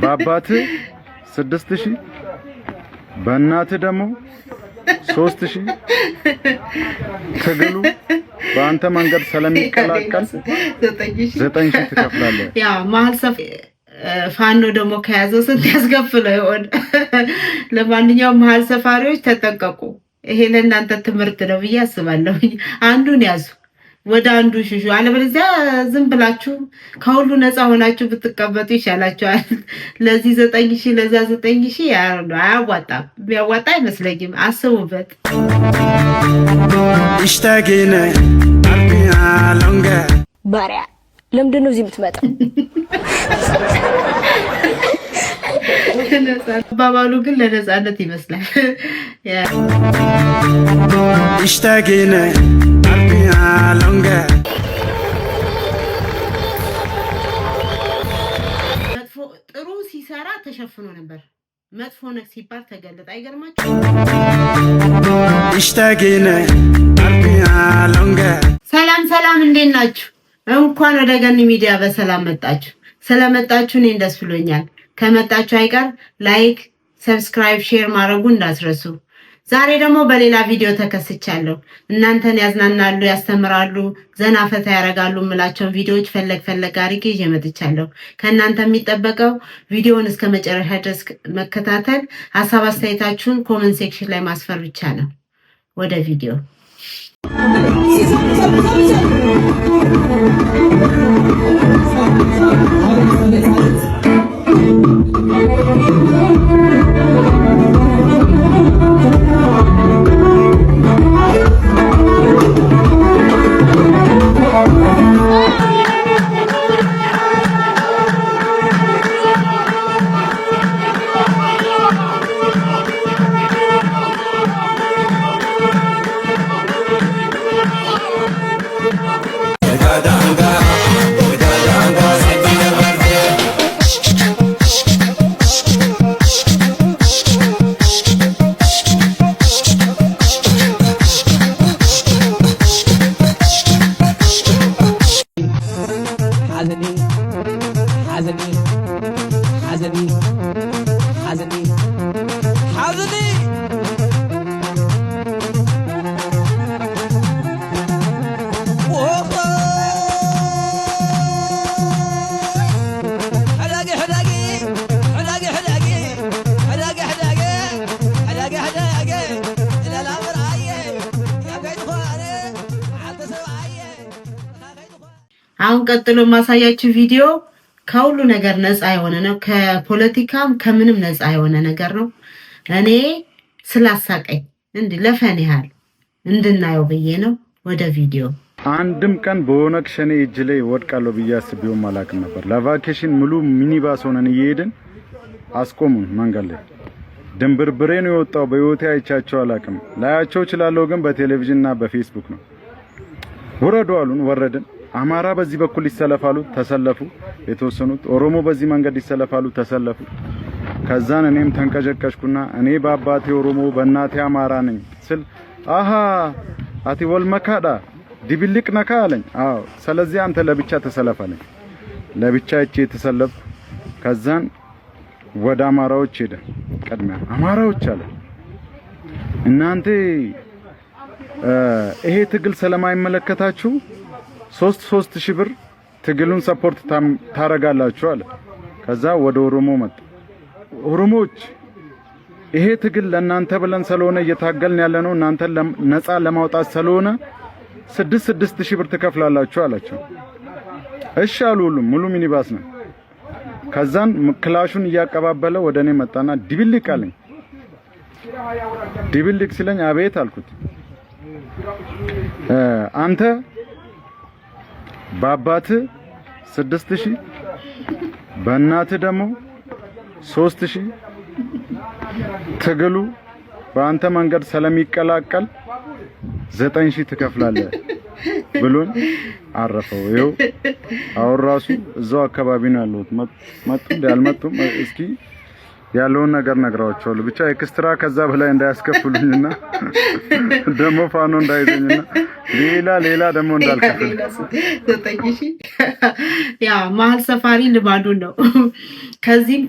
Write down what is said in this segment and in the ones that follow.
በአባት 6000 በእናት ደግሞ 3000 ትግሉ በአንተ መንገድ ስለሚቀላቀል 9000 ትከፍላለህ። ያ መሀል ሰፍ ፋኖ ደግሞ ከያዘው ስንት ያስከፍለው ይሆን? ለማንኛውም መሀል ሰፋሪዎች ተጠንቀቁ። ይሄ ለእናንተ ትምህርት ነው ብዬ አስባለሁ። አንዱን ያዙ፣ ወደ አንዱ ሽሹ። አለበለዚያ ዝም ብላችሁ ከሁሉ ነፃ ሆናችሁ ብትቀመጡ ይሻላችኋል። ለዚህ 9000 ለዛ 9000 አያዋጣም። የሚያዋጣ አይመስለኝም። አስቡበት። ይሽታገነ አርቢያ ሎንጋ ባሪያ ለምንድን ነው እዚህ የምትመጣው? አባባሉ ግን ለነፃነት ይመስላል። ይሽታገነ አርቢያ ሎንጋ ጥሩ ሲሰራ ተሸፍኖ ነበር፣ መጥፎ ነው ሲባል ተገለጠ። አይገርማችሁ? ይሽታገነ አርቢያ ሎንጋ። ሰላም፣ እንዴት ናችሁ? እንኳን ወደ ገኒ ሚዲያ በሰላም መጣችሁ። ስለመጣችሁ እኔ ደስ ብሎኛል። ከመጣችሁ አይቀር ላይክ፣ ሰብስክራይብ፣ ሼር ማድረጉ እንዳትረሱ። ዛሬ ደግሞ በሌላ ቪዲዮ ተከስቻለሁ። እናንተን ያዝናናሉ፣ ያስተምራሉ፣ ዘና ፈታ ያደርጋሉ የምላቸውን ቪዲዮዎች ፈለግ አድርጌ ይዤ መጥቻለሁ። ከእናንተ የሚጠበቀው ቪዲዮውን እስከ መጨረሻ ድረስ መከታተል፣ ሀሳብ አስተያየታችሁን ኮመንት ሴክሽን ላይ ማስፈር ብቻ ነው። ወደ ቪዲዮ አሁን ቀጥሎ ማሳያችሁ ቪዲዮ ከሁሉ ነገር ነፃ የሆነ ነው። ከፖለቲካም ከምንም ነፃ የሆነ ነገር ነው። እኔ ስላሳቀኝ እንዲህ ለፈን ያህል እንድናየው ብዬ ነው። ወደ ቪዲዮ። አንድም ቀን በኦነግ ሸኔ እጅ ላይ ወድቃለሁ ብዬ አስቤውም አላውቅም ነበር። ለቫኬሽን ሙሉ ሚኒባስ ሆነን እየሄድን አስቆሙን መንገድ ላይ። ድንብርብሬ ነው የወጣው። በህይወቴ አይቻቸው አላውቅም። ላያቸው እችላለሁ ግን በቴሌቪዥንና በፌስቡክ ነው። ወረዱ አሉን፣ ወረድን። አማራ በዚህ በኩል ይሰለፋሉ፣ ተሰለፉ። የተወሰኑት ኦሮሞ በዚህ መንገድ ይሰለፋሉ፣ ተሰለፉ። ከዛን እኔም ተንቀጨቀጭኩና እኔ በአባቴ ኦሮሞ በእናቴ አማራ ነኝ ስል አሃ አቲ ወልመካዳ ዲብልቅ ነካ አለኝ። አዎ ስለዚህ አንተ ለብቻ ተሰለፋለኝ። ለብቻ እቺ ተሰለፍ። ከዛን ወደ አማራዎች ሄደ። ቀድሚያ አማራዎች አለ እናንተ ይሄ ትግል ስለማይመለከታችሁ 3,000 ብር ትግሉን ሰፖርት ታረጋላችሁ አለ። ከዛ ወደ ኦሮሞ መጣ። ኦሮሞዎች ይሄ ትግል ለእናንተ ብለን ስለሆነ እየታገልን ያለነው እናንተን ነፃ ለማውጣት ስለሆነ 6,000 ብር ትከፍላላችሁ አላቸው። እሺ አሉ። ሁሉም ሙሉ ሚኒባስ ነው። ከዛን ክላሹን እያቀባበለ ወደ እኔ መጣና ዲብልቅ አለኝ። ዲብልቅ ሲለኝ አቤት አልኩት። አንተ በአባት 6,000 በእናት ደግሞ 3,000 ትግሉ በአንተ መንገድ ስለሚቀላቀል 9,000 ትከፍላለህ ብሎን አረፈው። ይኸው አሁን ራሱ እዛው አካባቢ ነው ያሉት። መጡ ያልመጡም እስኪ ያለውን ነገር ነግራቸዋለሁ። ብቻ ኤክስትራ ከዛ በላይ እንዳያስከፍሉኝና ደሞ ፋኖ እንዳይዘኝና ሌላ ደሞ እንዳልከፍል 9000 ያ መሀል ሰፋሪ ልማዱ ነው።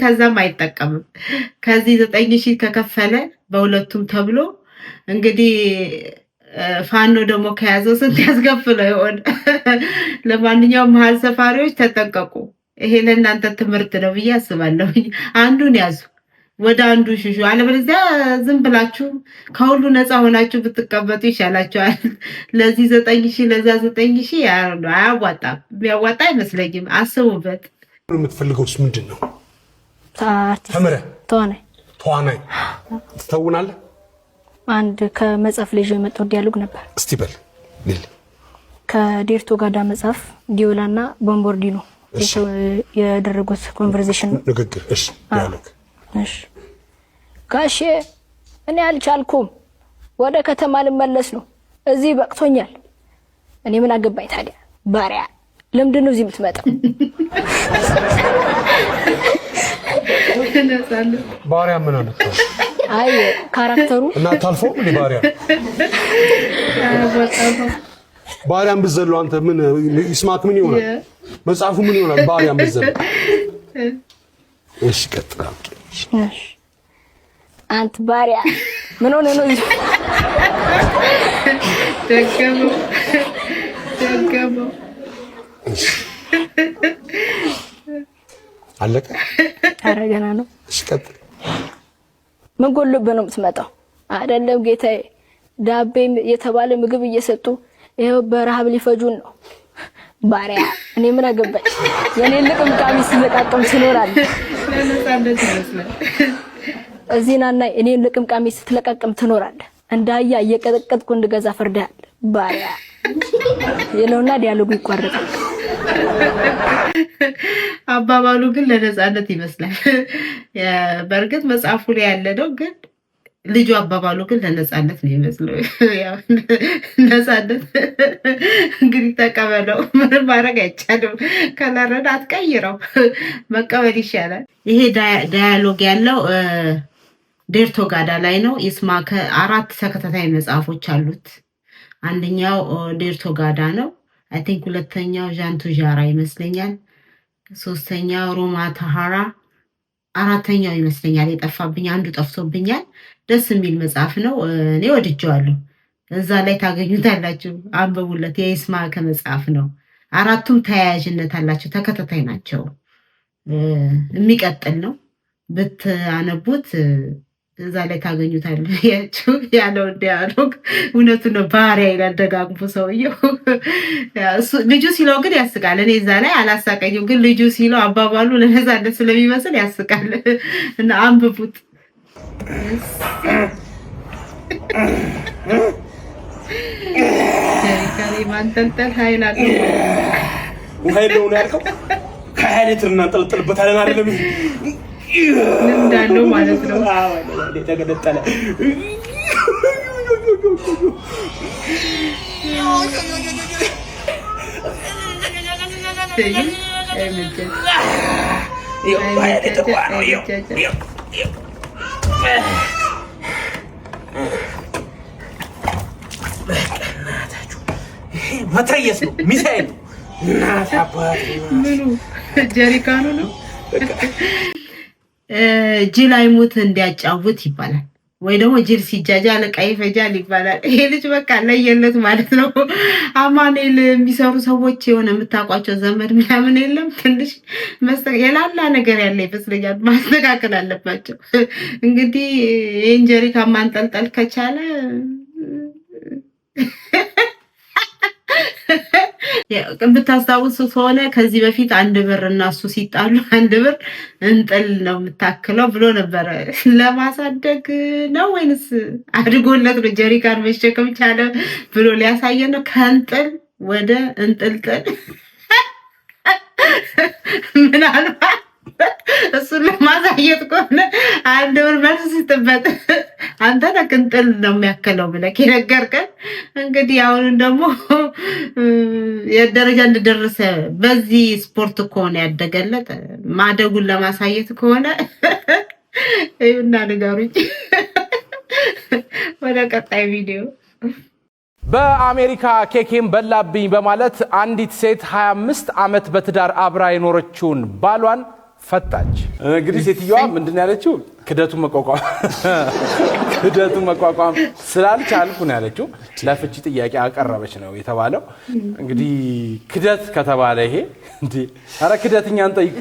ከዛም አይጠቀምም። ከዚህ 9000 ከከፈለ በሁለቱም ተብሎ እንግዲህ ፋኖ ደግሞ ከያዘው ስንት ያስከፍለው ይሆን? ለማንኛውም መሀል ሰፋሪዎች ተጠንቀቁ። ይሄ ለእናንተ ትምህርት ነው ብዬ አስባለሁ። አንዱን ያዙ፣ ወደ አንዱ ሽሹ። አለበለዚያ ዝም ብላችሁ ከሁሉ ነፃ ሆናችሁ ብትቀመጡ ይሻላችኋል። ለዚህ 9000 ለዛ 9000 አያዋጣም። የሚያዋጣ አይመስለኝም። አስቡበት። የምትፈልገውስ ምንድን ነው? ተምረህ ተዋናይ ትተውናለህ? አንድ ከመጽሐፍ ልጅ የመጣው ዲያሎግ ነበር። እስቲ በል ልል ከዴርቶ ጋዳ መጽሐፍ ዲዮላና ቦምቦርዲኖ ያደረጉት ኮንቨርሴሽን ንግግር። እሺ ዲያሎግ። እሺ ጋሼ እኔ አልቻልኩም፣ ወደ ከተማ ልመለስ ነው፣ እዚህ በቅቶኛል። እኔ ምን አገባኝ ታዲያ? ባሪያ ለምንድን ነው እዚህ የምትመጣው? ባሪያ ምን አነካው? አይ ካራክተሩ እና ታልፎ ምን ባሪያ ባሪያን ብዘሉ አንተ ምን ይስማክ ምን ይሆናል? መጽሐፉ ምን ይሆናል? ባሪያን ብዘሉ። እሺ ቀጥታ። እሺ አንተ ባሪያ ምን ሆነ ነው? ደገመው። አለቀ? ኧረ ገና ነው። እሺ ቀጥታ። ምን ጎልብህ ነው የምትመጣው? አይደለም ጌታዬ፣ ዳቤ የተባለ ምግብ እየሰጡ ይሄው በረሃብ ሊፈጁን ነው። ባሪያ እኔ ምን አገባኝ? የኔ ልቅም ቃሚስ ስለቃቀም ትኖራለህ። ለነጻነት ይመስላል። እዚህናና እኔ ልቅም ቃሚስ ስለቃቀም ትኖራለህ። እንዳያ እየቀጠቀጥኩ እንድገዛ ፈርደሃል። ባሪያ የለውና ዲያሎጉ ይቋረጣል። አባባሉ ግን ለነጻነት ይመስላል። በእርግጥ መጽሐፉ ላይ ያለ ነው ግን ልጁ አባባሉ ግን ለነጻነት ነው ይመስለው። ያው ነጻነት እንግዲህ ተቀበለው፣ ምንም ማድረግ አይቻልም። ከለረዳ አትቀይረው፣ መቀበል ይሻላል። ይሄ ዳያሎግ ያለው ዴርቶ ጋዳ ላይ ነው። ይስማከ 4 ተከታታይ መጽሐፎች አሉት። አንደኛው ዴርቶ ጋዳ ነው። አይ ቲንክ ሁለተኛው ዣንቱ ዣራ ይመስለኛል። ሶስተኛው ሮማ ታሃራ፣ አራተኛው ይመስለኛል የጠፋብኝ፣ አንዱ ጠፍቶብኛል። ደስ የሚል መጽሐፍ ነው። እኔ ወድጄዋለሁ። እዛ ላይ ታገኙታላችሁ፣ አንብቡለት። የይስማከ መጽሐፍ ነው። 4ቱም ተያያዥነት አላቸው፣ ተከታታይ ናቸው። የሚቀጥል ነው። ብታነቡት እዛ ላይ ታገኙታላችሁ። ያለው ዲያሎግ እውነቱ ነው። ባሪያ ይላል ደጋግሞ ሰውየው። ልጁ ሲለው ግን ያስቃል። እኔ እዛ ላይ አላሳቀኝም፣ ግን ልጁ ሲለው አባባሉ ለነጻነት ስለሚመስል ያስቃል እና አንብቡት። ጀሪካኔ ማንጠልጠል ኃይል አለው። ኃይል ነው ያልከው? ከኃይል እናንጠልጥልበታለን አይደለም? ልምድ አለው ማለት ነው። ተገለጠለ። መትረየስ ነው፣ ሚሳኤል ነው። እናት አባት ምኑ ጀሪካኑ ነው። ጅል አይሙት እንዲያጫውት ይባላል፣ ወይ ደግሞ ጅል ሲጃጃል ዕቃ ይፈጃል ይባላል። ይሄ ልጅ በቃ ለየለት ማለት ነው። አማኑኤል የሚሰሩ ሰዎች የሆነ የምታውቋቸው ዘመድ ምናምን የለም? ትንሽ የላላ ነገር ያለ ይመስለኛል። ማስተካከል አለባቸው። እንግዲህ ይህን ጀሪካ ማንጠልጠል ከቻለ ብታስታውሱ ከሆነ ከዚህ በፊት 1 ብር እና እሱ ሲጣሉ 1 ብር እንጥል ነው የምታክለው ብሎ ነበረ። ለማሳደግ ነው ወይንስ አድጎለት ነው ጀሪካን መሸከም ቻለ ብሎ ሊያሳየን ነው? ከእንጥል ወደ እንጥልጥል ምናልባት እሱን ለማሳየት ከሆነ 1 ብር መልስ ስትበት አንተ ነቅንጥል ነው የሚያከለው ብለህ የነገርከን። እንግዲህ አሁን ደግሞ የደረጃ እንደደረሰ በዚህ ስፖርት ከሆነ ያደገለት ማደጉን ለማሳየት ከሆነ ይሁንና ንገሩኝ። ወደ ቀጣይ ቪዲዮ። በአሜሪካ ኬኬን በላብኝ በማለት አንዲት ሴት 25 ዓመት በትዳር አብራ የኖረችውን ባሏን ፈታች። እንግዲህ ሴትዮዋ ምንድን ያለችው ክደቱን መቋቋም ስላልቻልኩ ነው ያለችው። ለፍቺ ጥያቄ አቀረበች ነው የተባለው። እንግዲህ ክደት ከተባለ ይሄ እንዴ አረ ክደትኛን ጠይቁ።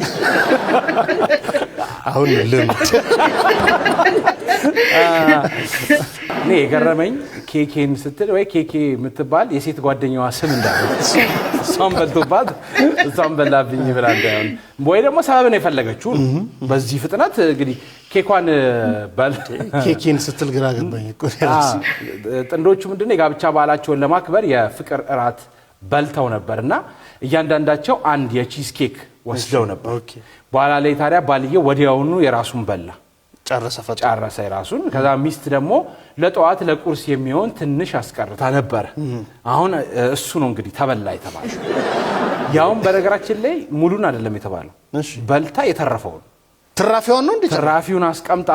አሁን ልምድ እኔ የገረመኝ ኬኬን ስትል ወይ ኬኬ የምትባል የሴት ጓደኛዋ ስም እንዳለ እሷም በልቶባት እሷም በላብኝ ብላ እንዳይሆን ወይ ደግሞ ሰበብ ነው የፈለገችው። በዚህ ፍጥነት እንግዲህ ኬኳን ኬኬን ስትል ግራ ገባኝ እኮ ጥንዶቹ ምንድነው የጋብቻ በዓላቸውን ለማክበር የፍቅር እራት በልተው ነበርና እያንዳንዳቸው አንድ የቺዝ ኬክ ወስደው ነበር። በኋላ ላይ ታዲያ ባልየው ወዲያውኑ የራሱን በላ ጨረሰ የራሱን። ከዛ ሚስት ደግሞ ለጠዋት ለቁርስ የሚሆን ትንሽ አስቀርታ ነበር። አሁን እሱ ነው እንግዲህ ተበላ የተባለው። ያውም በነገራችን ላይ ሙሉን አይደለም የተባለው በልታ የተረፈውን ትራፊውን አስቀምጣ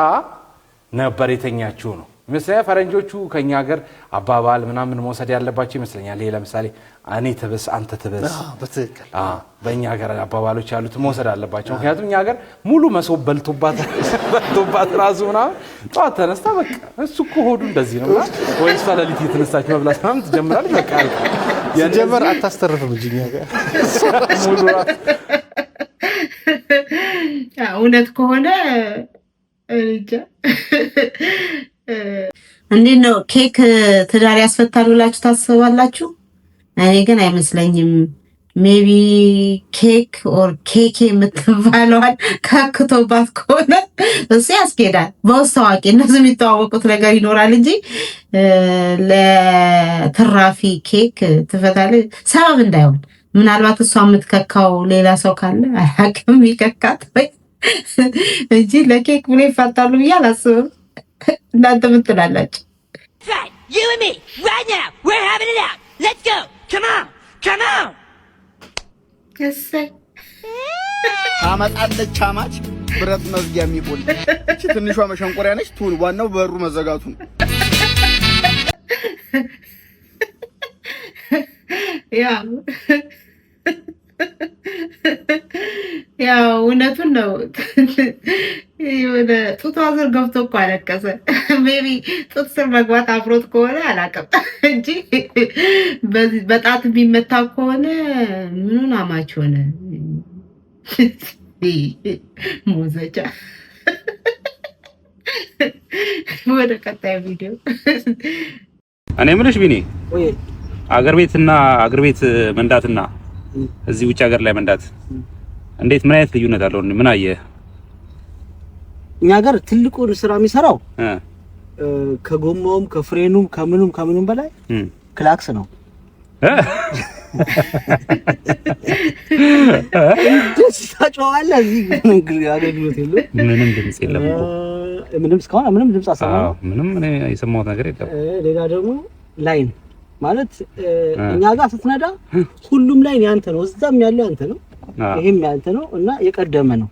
ነበር የተኛችው ነው ይመስለኛል። ፈረንጆቹ ከኛ ሀገር አባባል ምናምን መውሰድ ያለባቸው ይመስለኛል። ይሄ ለምሳሌ እኔ ትብስ አንተ ትብስ በትክክል በእኛ ሀገር አባባሎች ያሉት መውሰድ አለባቸው። ምክንያቱም እኛ ሀገር ሙሉ መሶብ በልቶባት ራሱ ምናምን ጠዋት ተነስታ በቃ እሱ እኮ ሆዱ እንደዚህ ነው ወይ እሷ ሌሊት የተነሳች መብላት ምናምን ትጀምራለች። በቃ የጀመር አታስተርፍም እንጂ እኛ ጋር ሙሉ እውነት ከሆነ እንጃ። እንዴት ነው ኬክ ትዳር ያስፈታል ብላችሁ ታስባላችሁ? እኔ ግን አይመስለኝም። ሜቢ ኬክ ኦር ኬኬ የምትባለዋል ካክቶባት ከሆነ እሱ ያስኬዳል። በውስጥ ታዋቂ እነሱ የሚተዋወቁት ነገር ይኖራል እንጂ ለትራፊ ኬክ ትፈታለች ሰበብ እንዳይሆን። ምናልባት እሷ የምትከካው ሌላ ሰው ካለ አያውቅም ይከካት ወይ እንጂ ለኬክ ብሎ ይፋታሉ ብዬ አላስብም። እናንተ ምን ትላላችሁ? You and me, right now, we're having it out. Let's go. Come on. እሰይ ታመጣለች አማች ብረት መዝጊያ የሚቆል እቺ ትንሿ መሸንቆሪያ ነች። ቱን ዋናው በሩ መዘጋቱ ነው። ያው እውነቱን ነው። የሆነ ጡቷ ስር ገብቶ እኮ አለቀሰ። ሜቢ ጡት ስር መግባት አፍሮት ከሆነ አላውቅም እንጂ በጣት የሚመታ ከሆነ ምኑን አማች ሆነ ሞዘቻ። ወደ ቀጣይ ቪዲዮ። እኔ የምልሽ ቢኒ አገር ቤት መንዳትና እዚህ ውጭ ሀገር ላይ መንዳት እንዴት ምን አይነት ልዩነት አለው? ምን አየህ? እኛ ሀገር ትልቁን ስራ የሚሰራው ከጎማውም ከፍሬኑም ከምኑም በላይ ክላክስ ነው። ደስ ታጫዋለህ። እዚህ እንግዲህ አገልግሎት የለውም። ምንም ድምጽ የለም እኮ ምንም ድምጽ አሰማው። ምንም እኔ የሰማሁት ነገር የለም። ሌላ ደግሞ ላይን ማለት እኛ ጋር ስትነዳ ሁሉም ላይን ያንተ ነው። እዛም ያለው ያንተ ነው፣ ይሄም ያንተ ነው እና የቀደመ ነው።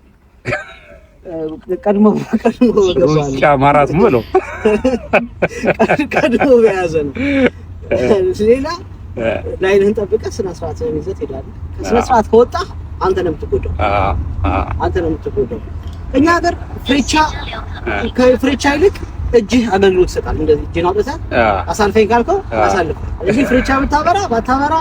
ቀድሞ ሩጫ ማራቶን ብሎ ቀድሞ በያዘ ነው። ሌላ ላይንህን ጠብቀህ ስነ ስርዓትህን ይዘህ ትሄዳለህ። ከስነ ስርዓት ከወጣህ አንተ ነው የምትጎዳው። እኛ ሀገር ፍሬቻ ይልቅ እጅህ አገልግሎት ይሰጣል። እንደዚህ እጅህን አውጥተህ አሳልፈኝ ካልከው አሳልፍ። እዚህ ፍሬቻ ባታበራ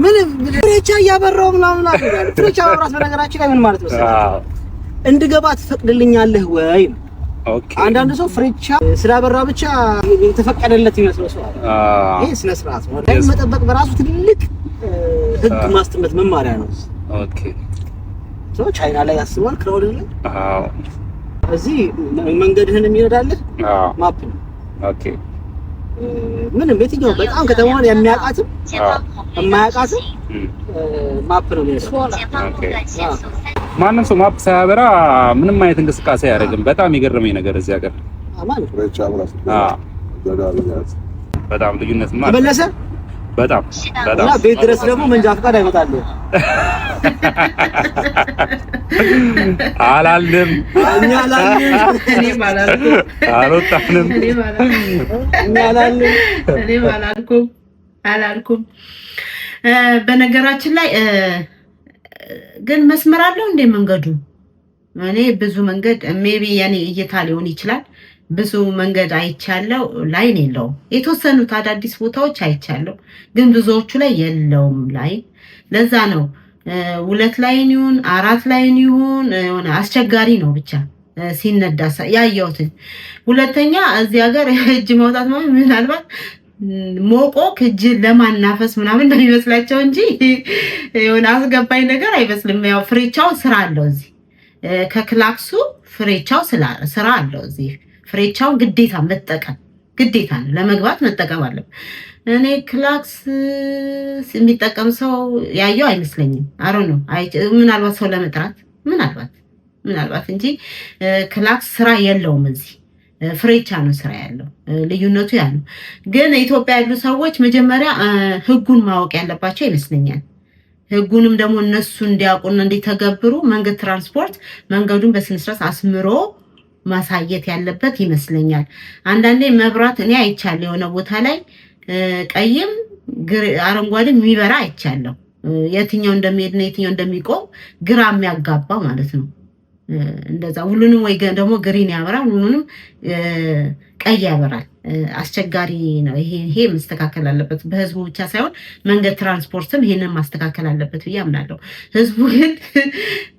ምን ፍሬቻ እያበራው ምናምን አድርጋለሁ። ፍሬቻ ማብራት በነገራችን ላይ ምን ማለት ነው? እንድገባ ትፈቅድልኛለህ ወይ? ኦኬ። አንዳንድ ሰው ፍሬቻ ስላበራ ብቻ የተፈቀደለት ይመስለው ሰው አለ። ይሄ ስነ ስርዓት ነው። ላይ መጠበቅ በራሱ ትልቅ ህግ ማስተማር መማሪያ ነው። ኦኬ። ቻይና ላይ ያስባል ክራውድ ላይ እዚህ መንገድህን የሚረዳልህ ማፕ ነው። ኦኬ። ምንም የትኛው በጣም ከተማውን የሚያውቃትም የማያውቃትም ማፕ ነው የሚረዳው። ኦኬ። ማንም ሰው ማፕ ሳያበራ ምንም አይነት እንቅስቃሴ አያደርግም። በጣም የገረመኝ ነገር እዚህ ሀገር በጣም ልዩነት ማለት ተመለሰ። በጣም እና ቤት ድረስ ደግሞ መንጃ ፈቃድ አይመጣልህ። አላልም እኛ አላልም እኔም አላልኩም አልወጣንም እኔም አላልኩም። በነገራችን ላይ ግን መስመር አለው እንደ መንገዱ እኔ ብዙ መንገድ ሜቢ ያኔ እይታ ሊሆን ይችላል። ብዙ መንገድ አይቻለው ላይን የለውም። የተወሰኑት አዳዲስ ቦታዎች አይቻለው ግን ብዙዎቹ ላይ የለውም ላይን። ለዛ ነው 2 ላይን ይሁን 4 ላይን ይሁን የሆነ አስቸጋሪ ነው ብቻ ሲነዳ ያየሁት። ሁለተኛ እዚህ ሀገር እጅ ማውጣት ማለት ምናልባት ሞቆ እጅ ለማናፈስ ምናምን ነው ይመስላቸው እንጂ የሆነ አስገባኝ ነገር አይመስልም። ያው ፍሬቻው ስራ አለው እዚህ ከክላክሱ ፍሬቻው ስራ አለው እዚህ። ፍሬቻውን ግዴታ መጠቀም ግዴታ ነው፣ ለመግባት መጠቀም አለ። እኔ ክላክስ የሚጠቀም ሰው ያየው አይመስለኝም። አሮ ነው ምናልባት ሰው ለመጥራት ምናልባት እንጂ ክላክስ ስራ የለውም እዚህ። ፍሬቻ ነው ስራ ያለው። ልዩነቱ ያ ነው። ግን ኢትዮጵያ ያሉ ሰዎች መጀመሪያ ህጉን ማወቅ ያለባቸው ይመስለኛል። ህጉንም ደግሞ እነሱ እንዲያውቁና እንዲተገብሩ መንገድ ትራንስፖርት መንገዱን በስነስርዓት አስምሮ ማሳየት ያለበት ይመስለኛል። አንዳንዴ መብራት እኔ አይቻለሁ የሆነ ቦታ ላይ ቀይም አረንጓዴ የሚበራ አይቻለሁ። የትኛው እንደሚሄድና የትኛው እንደሚቆም ግራ የሚያጋባ ማለት ነው። እንደዛ ሁሉንም ወይ ደግሞ ግሪን ያበራል፣ ሁሉንም ቀይ ያበራል። አስቸጋሪ ነው። ይሄ መስተካከል አለበት። በህዝቡ ብቻ ሳይሆን መንገድ ትራንስፖርትም ይሄንን ማስተካከል አለበት ብዬ አምናለሁ። ህዝቡ ግን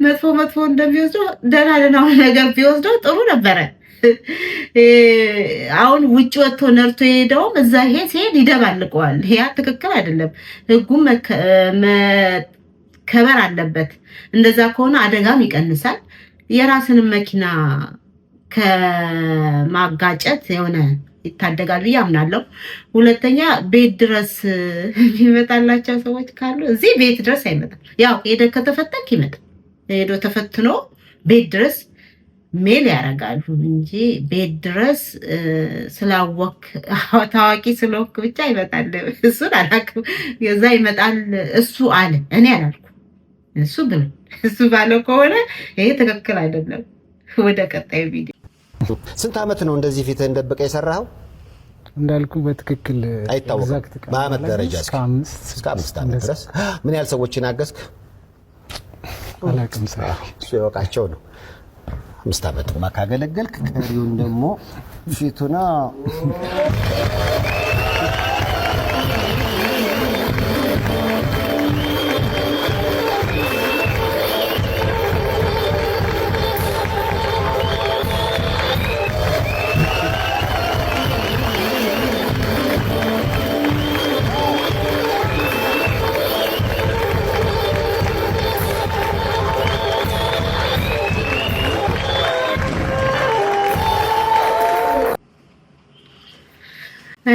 መጥፎ እንደሚወስደው ደህና ነገር ቢወስደው ጥሩ ነበረ። አሁን ውጭ ወጥቶ ነርቶ የሄደውም እዛ ሲሄድ ይደባልቀዋል። ያ ትክክል አይደለም። ህጉም መከበር አለበት። እንደዛ ከሆነ አደጋም ይቀንሳል። የራስንም መኪና ከማጋጨት የሆነ ይታደጋል ብዬ አምናለሁ። ሁለተኛ ቤት ድረስ የሚመጣላቸው ሰዎች ካሉ እዚህ ቤት ድረስ አይመጣም። ያው ሄደ ከተፈተንክ ይመጣል። ሄዶ ተፈትኖ ቤት ድረስ ሜል ያደርጋሉ እንጂ ቤት ድረስ ስላወክ ታዋቂ ስለወክ ብቻ ይመጣል። እሱን አላውቅም። የዛ ይመጣል እሱ አለ፣ እኔ አላልኩም። እሱ ብሎ እሱ ባለው ከሆነ ይሄ ትክክል አይደለም። ወደ ቀጣዩ ቪዲዮ። ስንት ዓመት ነው እንደዚህ ፊት እንደበቀ የሰራው? እንዳልኩ በትክክል አይታወቅም። በአመት ደረጃ እስከ 5 ዓመት ድረስ ምን ያህል ሰዎችን አገዝክ? አላውቅም። እሱ የወቃቸው ነው። 5 ዓመት ማካገለገልክ ቀሪውን ደግሞ ፊቱና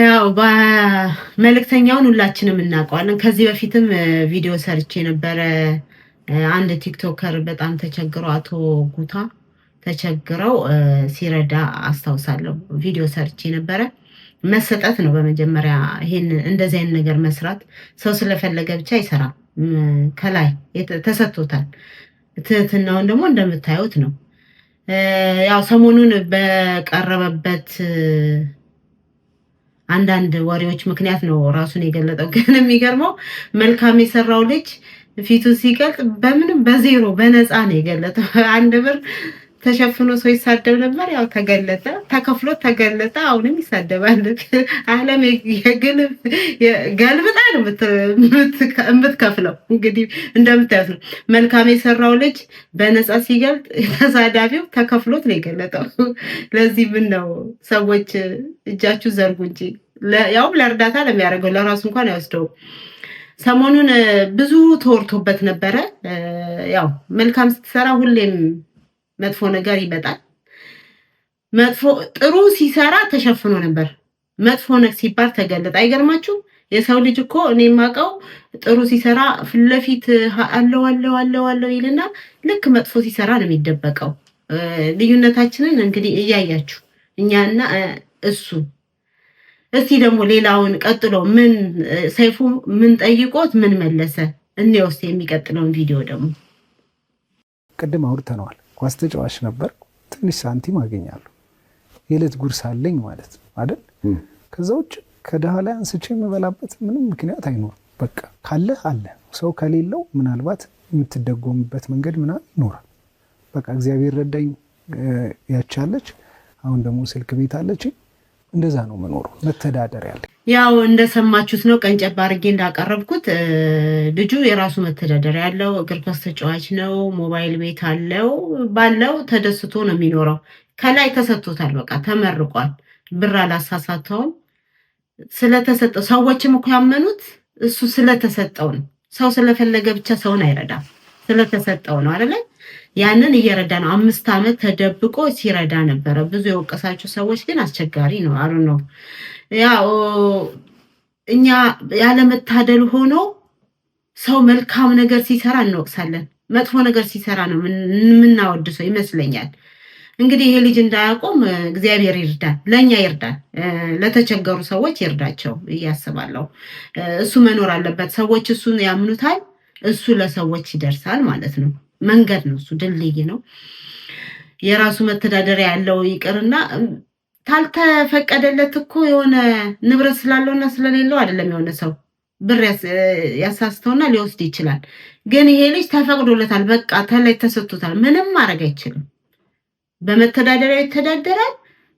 ያው በመልእክተኛውን ሁላችንም እናውቀዋለን። ከዚህ በፊትም ቪዲዮ ሰርቼ ነበረ። አንድ ቲክቶከር በጣም ተቸግረው አቶ ጉታ ተቸግረው ሲረዳ አስታውሳለሁ። ቪዲዮ ሰርቼ ነበረ። መሰጠት ነው በመጀመሪያ። ይሄን እንደዚህ አይነት ነገር መስራት ሰው ስለፈለገ ብቻ አይሰራም። ከላይ ተሰጥቶታል። ትህትናውን ደግሞ እንደምታዩት ነው። ያው ሰሞኑን በቀረበበት አንዳንድ ወሬዎች ምክንያት ነው ራሱን የገለጠው። ግን የሚገርመው መልካም የሰራው ልጅ ፊቱ ሲገልጥ በምንም በዜሮ በነፃ ነው የገለጠው። 1 ብር ተሸፍኖ ሰው ይሳደብ ነበር። ያው ተገለጠ፣ ተከፍሎ ተገለጠ። አሁንም ይሳደባል። ዓለም ገልብጣ ነው የምትከፍለው። እንግዲህ እንደምታዩት ነው። መልካም የሰራው ልጅ በነፃ ሲገልጥ ተሳዳቢው ተከፍሎት ነው የገለጠው። ለዚህ ምን ነው ሰዎች እጃችሁ ዘርጉ እንጂ ያውም ለእርዳታ ለሚያደርገው ለራሱ እንኳን አይወስደውም። ሰሞኑን ብዙ ተወርቶበት ነበረ። ያው መልካም ስትሰራ ሁሌም መጥፎ ነገር ይመጣል። ጥሩ ሲሰራ ተሸፍኖ ነበር። መጥፎ ነገር ሲባል ተገለጠ። አይገርማችሁ? የሰው ልጅ እኮ እኔ የማውቀው ጥሩ ሲሰራ ፊት ለፊት አለው ይልና ልክ መጥፎ ሲሰራ ነው የሚደበቀው። ልዩነታችንን እንግዲህ እያያችሁ እኛና እሱ። እስቲ ደግሞ ሌላውን ቀጥሎ ምን ሰይፉ ምን ጠይቆት ምን መለሰ? እንየው እስቲ የሚቀጥለውን ቪዲዮ ደግሞ። ቅድም አውርተነዋል። ኳስ ተጫዋች ነበር፣ ትንሽ ሳንቲም አገኛለሁ፣ የዕለት ጉርስ አለኝ ማለት ነው አይደል? ከዛ ውጭ ከድሃ ላይ አንስቼ የምበላበት ምንም ምክንያት አይኖርም። በቃ ካለ አለ። ሰው ከሌለው ምናልባት የምትደጎምበት መንገድ ምናምን ይኖራል። በቃ እግዚአብሔር ረዳኝ ያቻለች። አሁን ደግሞ ስልክ ቤት አለች። እንደዛ ነው መኖሩ። መተዳደር ያለ ያው እንደሰማችሁት ነው። ቀንጨብ አድርጌ እንዳቀረብኩት ልጁ የራሱ መተዳደር ያለው እግር ኳስ ተጫዋች ነው። ሞባይል ቤት አለው። ባለው ተደስቶ ነው የሚኖረው። ከላይ ተሰጥቶታል። በቃ ተመርቋል። ብር አላሳሳተውም። ስለተሰጠው ሰዎችም እኮ ያመኑት እሱ ስለተሰጠው ነው። ሰው ስለፈለገ ብቻ ሰውን አይረዳም። ስለተሰጠው ነው አይደለ? ያንን እየረዳ ነው። 5 ዓመት ተደብቆ ሲረዳ ነበረ። ብዙ የወቀሳቸው ሰዎች ግን አስቸጋሪ ነው አሉ ነው። ያው እኛ ያለመታደል ሆኖ ሰው መልካም ነገር ሲሰራ እንወቅሳለን፣ መጥፎ ነገር ሲሰራ ነው የምናወድሰው ይመስለኛል። እንግዲህ ይሄ ልጅ እንዳያቆም እግዚአብሔር ይርዳል፣ ለኛ ይርዳል፣ ለተቸገሩ ሰዎች ይርዳቸው እያስባለሁ። እሱ መኖር አለበት። ሰዎች እሱን ያምኑታል፣ እሱ ለሰዎች ይደርሳል ማለት ነው። መንገድ ነው እሱ፣ ድልድይ ነው። የራሱ መተዳደሪያ ያለው ይቅርና ታልተፈቀደለት እኮ የሆነ ንብረት ስላለውና ስለሌለው አይደለም። የሆነ ሰው ብር ያሳስተውና ሊወስድ ይችላል። ግን ይሄ ልጅ ተፈቅዶለታል። በቃ ተላይ ተሰጥቶታል። ምንም ማድረግ አይችልም። በመተዳደሪያ ይተዳደራል።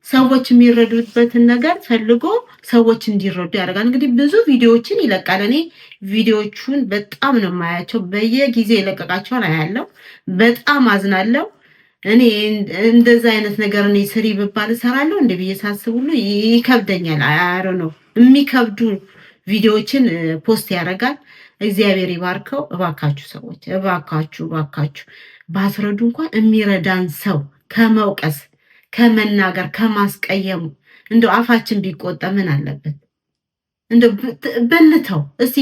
ሰዎች የሚረዱበትን ነገር ፈልጎ ሰዎች እንዲረዱ ያደርጋል። እንግዲህ ብዙ ቪዲዮዎችን ይለቃል። እኔ ቪዲዮዎቹን በጣም ነው የማያቸው። በየጊዜው የለቀቃቸውን አያለው። በጣም አዝናለው። እኔ እንደዛ አይነት ነገር እኔ ስሪ ብባል እሰራለሁ እንደ ብዬ ሳስብ ሁሉ ይከብደኛል። አያረ ነው የሚከብዱ ቪዲዮዎችን ፖስት ያደርጋል። እግዚአብሔር ይባርከው። እባካችሁ ሰዎች እባካችሁ ባስረዱ እንኳን የሚረዳን ሰው ከመውቀስ ከመናገር ከማስቀየሙ እንደው አፋችን ቢቆጣ ምን አለበት? እንደው በልተው እስቲ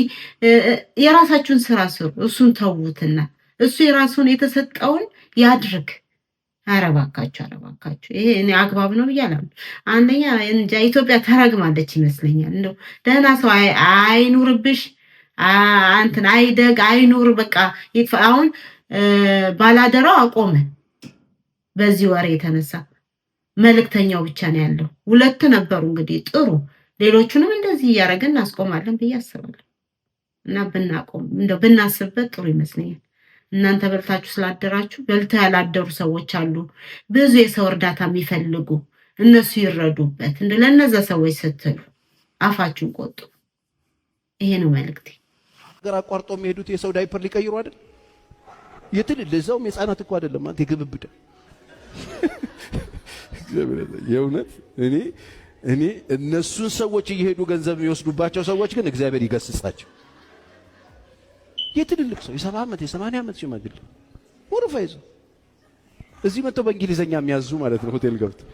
የራሳችሁን ስራ ስሩ። እሱን ተውትና እሱ የራሱን የተሰጠውን ያድርግ። አረባካችሁ ይሄ እኔ አግባብ ነው ብያለሁ። አንደኛ እንጃ ኢትዮጵያ ተረግማለች ይመስለኛል። እንደው ደህና ሰው አይኑርብሽ፣ አንተን አይደግ አይኑር። በቃ አሁን ባላደራው አቆመ። በዚህ ወሬ የተነሳ መልእክተኛው ብቻ ነው ያለው። 2 ነበሩ እንግዲህ ጥሩ። ሌሎቹንም እንደዚህ እያደረግን እናስቆማለን ብዬ አስባለሁ። እና ብናቆም እንደው ብናስብበት ጥሩ ይመስለኛል። እናንተ በልታችሁ ስላደራችሁ በልተው ያላደሩ ሰዎች አሉ፣ ብዙ የሰው እርዳታ የሚፈልጉ። እነሱ ይረዱበት። እንደው ለነዛ ሰዎች ስትሉ አፋችሁን ቆጡ። ይሄ ነው መልእክቴ። ሀገር አቋርጦ የሚሄዱት የሰው ዳይፐር ሊቀይሩ አይደል? ለዛውም የህፃናት እኮ አይደለም አንተ የግብብዳ የእውነት እኔ እነሱን ሰዎች እየሄዱ ገንዘብ የሚወስዱባቸው ሰዎች ግን እግዚአብሔር ይገስጻቸው። የትልልቅ ሰው የ70 ዓመት የ80 ዓመት ሽማግሌ ወርፋ ይዞ እዚህ መጥተው በእንግሊዘኛ የሚያዙ ማለት ነው። ሆቴል ገብተው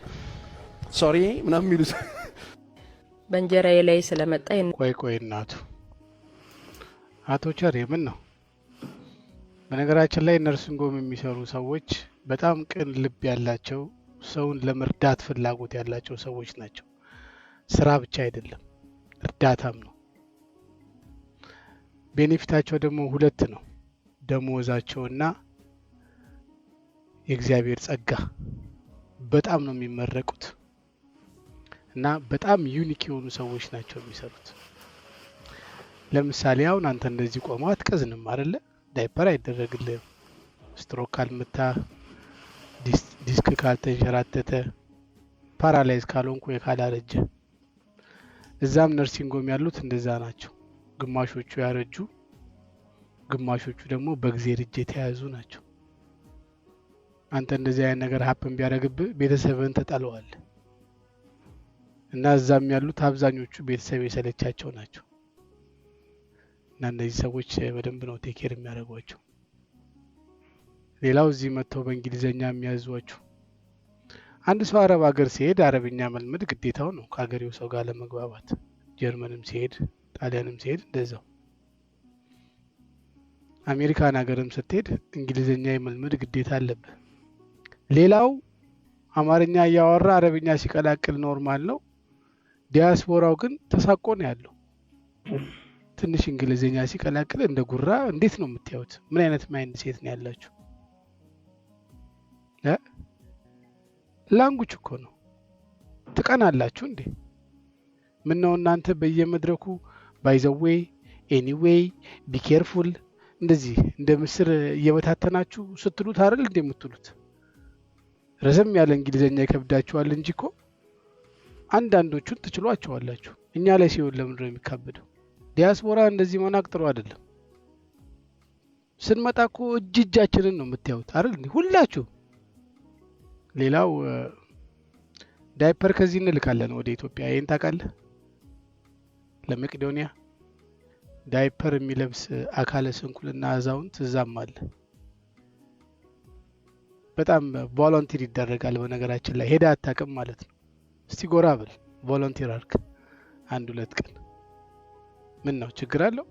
ሶሪ ምናምን የሚሉት በእንጀራዬ ላይ ስለመጣ ቆይ እናቱ አቶ ቸር ምን ነው? በነገራችን ላይ ነርሲንግ ሆም የሚሰሩ ሰዎች በጣም ቅን ልብ ያላቸው፣ ሰውን ለመርዳት ፍላጎት ያላቸው ሰዎች ናቸው። ስራ ብቻ አይደለም እርዳታም ነው። ቤኔፊታቸው ደግሞ 2 ነው፣ ደሞዛቸውና የእግዚአብሔር ጸጋ። በጣም ነው የሚመረቁት እና በጣም ዩኒክ የሆኑ ሰዎች ናቸው የሚሰሩት። ለምሳሌ አሁን አንተ እንደዚህ ቆመው አትቀዝንም አይደለ? ዳይፐር አይደረግልህም። ስትሮክ ካልመታ፣ ዲስክ ካልተንሸራተተ፣ ፓራላይዝ ካልሆንኩ ካላረጀ። እዛም ነርሲንግ ሆም ያሉት እንደዛ ናቸው። ግማሾቹ ያረጁ፣ ግማሾቹ ደግሞ በእግዚአብሔር እጅ የተያዙ ናቸው። አንተ እንደዚህ አይነት ነገር ሀፕን ቢያደርግብህ ቤተሰብን ተጣለዋል። እና እዛም ያሉት አብዛኞቹ ቤተሰብ የሰለቻቸው ናቸው። እና እነዚህ ሰዎች በደንብ ነው ቴኬር የሚያደርጓቸው። ሌላው እዚህ መጥተው በእንግሊዘኛ የሚያዟቸው። አንድ ሰው አረብ ሀገር ሲሄድ አረብኛ መልመድ ግዴታው ነው ከሀገሬው ሰው ጋር ለመግባባት። ጀርመንም ሲሄድ ጣሊያንም ሲሄድ እንደዛው። አሜሪካን ሀገርም ስትሄድ እንግሊዘኛ የመልመድ ግዴታ አለብህ። ሌላው አማርኛ እያወራ አረብኛ ሲቀላቅል ኖርማል ነው። ዲያስፖራው ግን ተሳቆ ነው ያለው። ትንሽ እንግሊዘኛ ሲቀላቅል እንደ ጉራ እንዴት ነው የምታዩት? ምን አይነት ማይንድ ሴት ነው ያላችሁ? ላንጉጅ እኮ ነው። ትቀናላችሁ እንዴ? ምን ነው እናንተ በየመድረኩ ባይዘዌይ ኤኒዌይ ቢኬርፉል እንደዚህ እንደ ምስር እየበታተናችሁ ስትሉት አይደል እንዴ የምትሉት? ረዘም ያለ እንግሊዘኛ ይከብዳችኋል እንጂ እኮ አንዳንዶቹን ትችሏቸዋላችሁ። እኛ ላይ ሲሆን ለምንድን ነው የሚካበደው? ዲያስፖራ እንደዚህ መናቅ ጥሩ አይደለም። ስንመጣ እኮ እጃችንን ነው የምታዩት አይደል እንዴ ሁላችሁ። ሌላው ዳይፐር ከዚህ እንልካለን ወደ ኢትዮጵያ። ይሄን ታውቃለህ? ለመቄዶንያ ዳይፐር የሚለብስ አካለ ስንኩልና አዛውንት እዛም አለ። በጣም ቮለንቲር ይደረጋል። በነገራችን ላይ ሄዳ አታውቅም ማለት ነው። እስቲ ጎራ በል ቮለንቲር አድርግ 1-2 ቀን። ምን ነው ችግር አለው?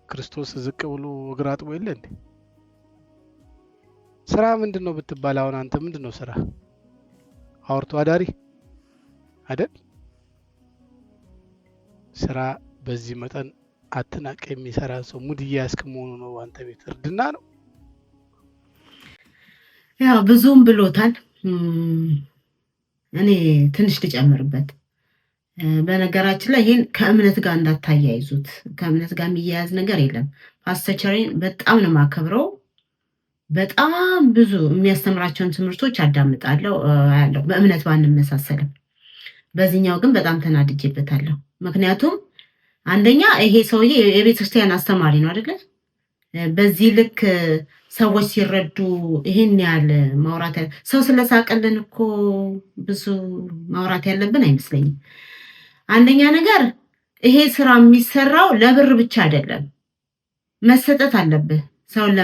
ክርስቶስ ዝቅ ብሎ እግር አጥቦ የለ እንዴ? ስራ ምንድነው ብትባል አሁን አንተ ምንድነው ስራ? አውርቶ አዳሪ አይደል? ስራ በዚህ መጠን አትናቅ። የሚሰራ ሰው ሙድ እያያዝክ መሆኑ ነው። አንተ ቤት እርድና ነው። ያው ብዙም ብሎታል። እኔ ትንሽ ልጨምርበት። በነገራችን ላይ ይሄን ከእምነት ጋር እንዳታያይዙት። ከእምነት ጋር የሚያያዝ ነገር የለም። ፓስተር ቸሬን በጣም ነው የማከብረው። በጣም ብዙ የሚያስተምራቸውን ትምህርቶች አዳምጣለሁ ያለው። በእምነት ባንመሳሰልም በዚህኛው ግን በጣም ተናድጄበታለሁ። ምክንያቱም አንደኛ ይሄ ሰውዬ የቤተክርስቲያን አስተማሪ ነው አይደለ? በዚህ ልክ ሰዎች ሲረዱ ይሄን ያህል ማውራት ሰው ስለሳቀልን እኮ ብዙ ማውራት ያለብን አይመስለኝም። አንደኛ ነገር ይሄ ስራ የሚሰራው ለብር ብቻ አይደለም። መሰጠት አለብህ ሰውን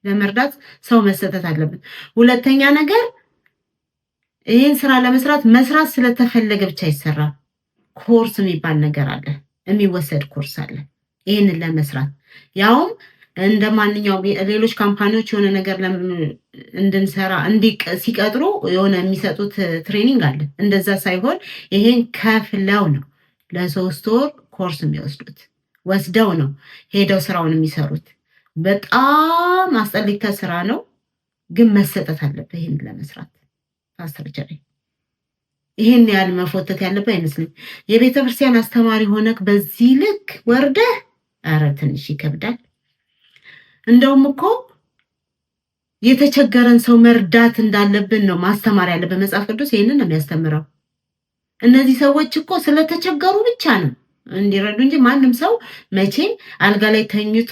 ለመርዳት ሰው መሰጠት አለበት። ሁለተኛ ነገር ይሄን ስራ መስራት ስለተፈለገ ብቻ ይሰራል። ኮርስ የሚባል ነገር አለ፣ የሚወሰድ ኮርስ አለ። ይሄንን ለመስራት ያውም እንደ ማንኛውም ሌሎች ካምፓኒዎች የሆነ ነገር እንድንሰራ ሲቀጥሩ የሆነ የሚሰጡት ትሬኒንግ አለ። እንደዛ ሳይሆን ይሄን ከፍለው ነው ለ3 ወር ኮርስ የሚወስዱት። ወስደው ነው ሄደው ስራውን የሚሰሩት። በጣም አስጠሊታ ስራ ነው፣ ግን መሰጠት አለበት ይሄን ለመስራት። ፓስተር ቸሬ ይሄን ያህል መፎተት ያለበት አይመስልም። የቤተ ክርስቲያን አስተማሪ ሆነክ በዚህ ልክ ወርደህ፣ ኧረ ትንሽ ይከብዳል። እንደውም እኮ የተቸገረን ሰው መርዳት እንዳለብን ነው ማስተማር ያለበት። መጽሐፍ ቅዱስ ይሄንን ነው የሚያስተምረው። እነዚህ ሰዎች እኮ ስለተቸገሩ ብቻ ነው እንዲረዱ እንጂ ማንም ሰው መቼም አልጋ ላይ ተኝቶ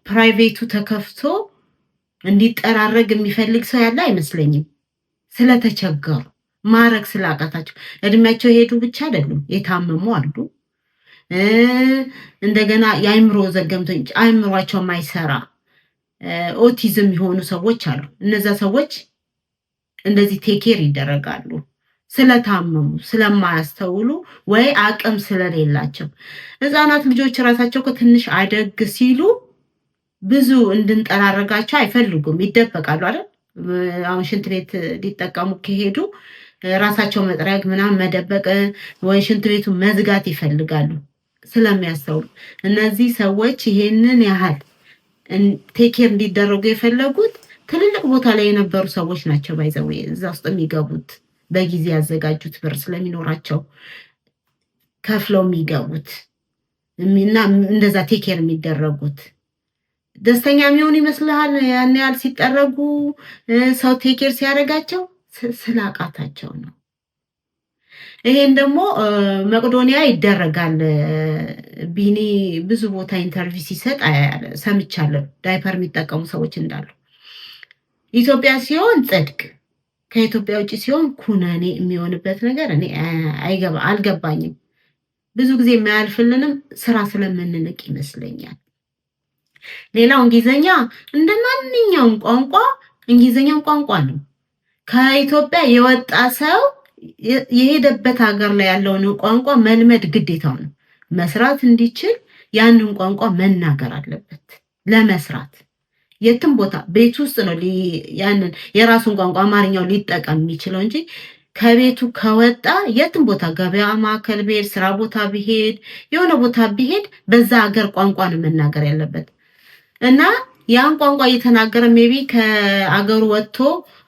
ፕራይቬቱ ተከፍቶ እንዲጠራረግ የሚፈልግ ሰው ያለ አይመስለኝም። ስለተቸገሩ ማረግ ስላቃታቸው እድሜያቸው ሄዱ ብቻ አይደሉም፣ የታመሙ አሉ። እንደገና የአይምሮ ዘገምቶች አይምሯቸው ማይሰራ ኦቲዝም የሆኑ ሰዎች አሉ። እነዛ ሰዎች እንደዚህ ቴኬር ይደረጋሉ ስለታመሙ፣ ስለማያስተውሉ ወይ አቅም ስለሌላቸው። ህፃናት ልጆች ራሳቸው ከትንሽ አደግ ሲሉ ብዙ እንድንጠራረጋቸው አይፈልጉም፣ ይደበቃሉ አይደል? አሁን ሽንት ቤት ሊጠቀሙ ከሄዱ ራሳቸው መጥረግ ምናምን መደበቅ ወይ ሽንት ቤቱ መዝጋት ይፈልጋሉ ስለሚያስተውሉ። እነዚህ ሰዎች ይሄንን ያህል ቴኬር እንዲደረጉ የፈለጉት ትልልቅ ቦታ ላይ የነበሩ ሰዎች ናቸው። ባይዘው እዛ ውስጥ የሚገቡት በጊዜ ያዘጋጁት ብር ስለሚኖራቸው ከፍለው የሚገቡት እና እንደዛ ቴኬር የሚደረጉት ደስተኛ የሚሆን ይመስልሃል? ያን ያህል ሲጠረጉ ሰው ቴኬር ሲያደርጋቸው ስላቃታቸው ነው። ይሄን ደግሞ መቄዶንያ ይደረጋል። ቢኒ ብዙ ቦታ ኢንተርቪው ሲሰጥ ሰምቻለሁ፣ ዳይፐር የሚጠቀሙ ሰዎች እንዳሉ። ኢትዮጵያ ሲሆን ጽድቅ፣ ከኢትዮጵያ ውጭ ሲሆን ኩነኔ የሚሆንበት ነገር እኔ አልገባኝም። ብዙ ጊዜ የማያልፍልንም ስራ ስለምንንቅ ይመስለኛል። ሌላው እንግሊዘኛ እንደ ማንኛውም ቋንቋ እንግሊዘኛው ቋንቋ ነው። ከኢትዮጵያ የወጣ ሰው የሄደበት ሀገር ላይ ያለውን ቋንቋ መልመድ ግዴታው ነው። መስራት እንዲችል ያንን ቋንቋ መናገር አለበት። ለመስራት የትም ቦታ ቤት ውስጥ ነው ያንን የራሱን ቋንቋ አማርኛው ሊጠቀም የሚችለው እንጂ ከቤቱ ከወጣ የትም ቦታ ገበያ ማዕከል ቢሄድ፣ ስራ ቦታ ቢሄድ፣ የሆነ ቦታ ቢሄድ በዛ ሀገር ቋንቋ ነው መናገር ያለበት እና ያን ቋንቋ እየተናገረ ሜቢ ከአገሩ ወጥቶ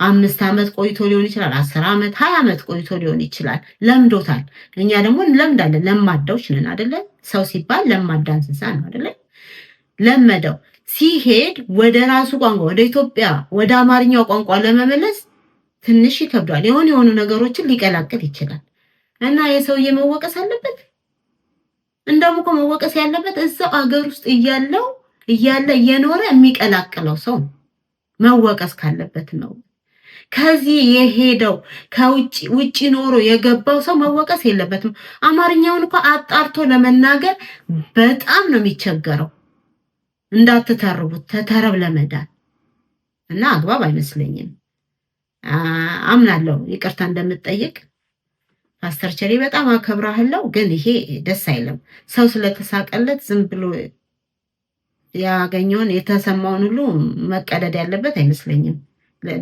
5 ዓመት ቆይቶ ሊሆን ይችላል 10 ዓመት 20 ዓመት ቆይቶ ሊሆን ይችላል ለምዶታል እኛ ደግሞ ለምዳለን ለማዳዎች ነን አይደለ ሰው ሲባል ለማዳ እንስሳ ነው አይደለ ለመደው ሲሄድ ወደ ራሱ ቋንቋ ወደ ኢትዮጵያ ወደ አማርኛው ቋንቋ ለመመለስ ትንሽ ይከብዳል የሆኑ ነገሮችን ሊቀላቅል ይችላል እና የሰውዬ መወቀስ አለበት እንደውም መወቀስ ያለበት እዛው አገር ውስጥ እያለ እየኖረ የሚቀላቅለው ሰው መወቀስ ካለበት ነው ከዚህ የሄደው ውጪ ኖሮ የገባው ሰው መወቀስ የለበትም አማርኛውን እንኳን አጣርቶ ለመናገር በጣም ነው የሚቸገረው እንዳትተርቡት ተተረብ ለመዳን እና አግባብ አይመስለኝም አምናለሁ ይቅርታ እንደምትጠይቅ ፓስተር ቸሪ በጣም አከብራለሁ ግን ይሄ ደስ አይልም ሰው ስለተሳቀለት ዝም ብሎ ያገኘውን የተሰማውን ሁሉ መቀደድ ያለበት አይመስለኝም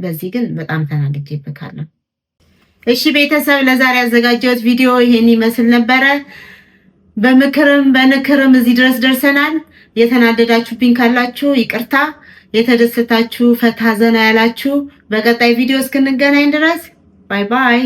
በዚህ ግን በጣም ተናድጄበታለሁ እሺ ቤተሰብ ለዛሬ ያዘጋጀሁት ቪዲዮ ይሄን ይመስል ነበር በምክርም በንክርም እዚህ ድረስ ደርሰናል የተናደዳችሁብኝ ካላችሁ ይቅርታ የተደሰታችሁ ፈታ ዘና ያላችሁ በቀጣይ ቪዲዮ እስክንገናኝ ድረስ ባይ ባይ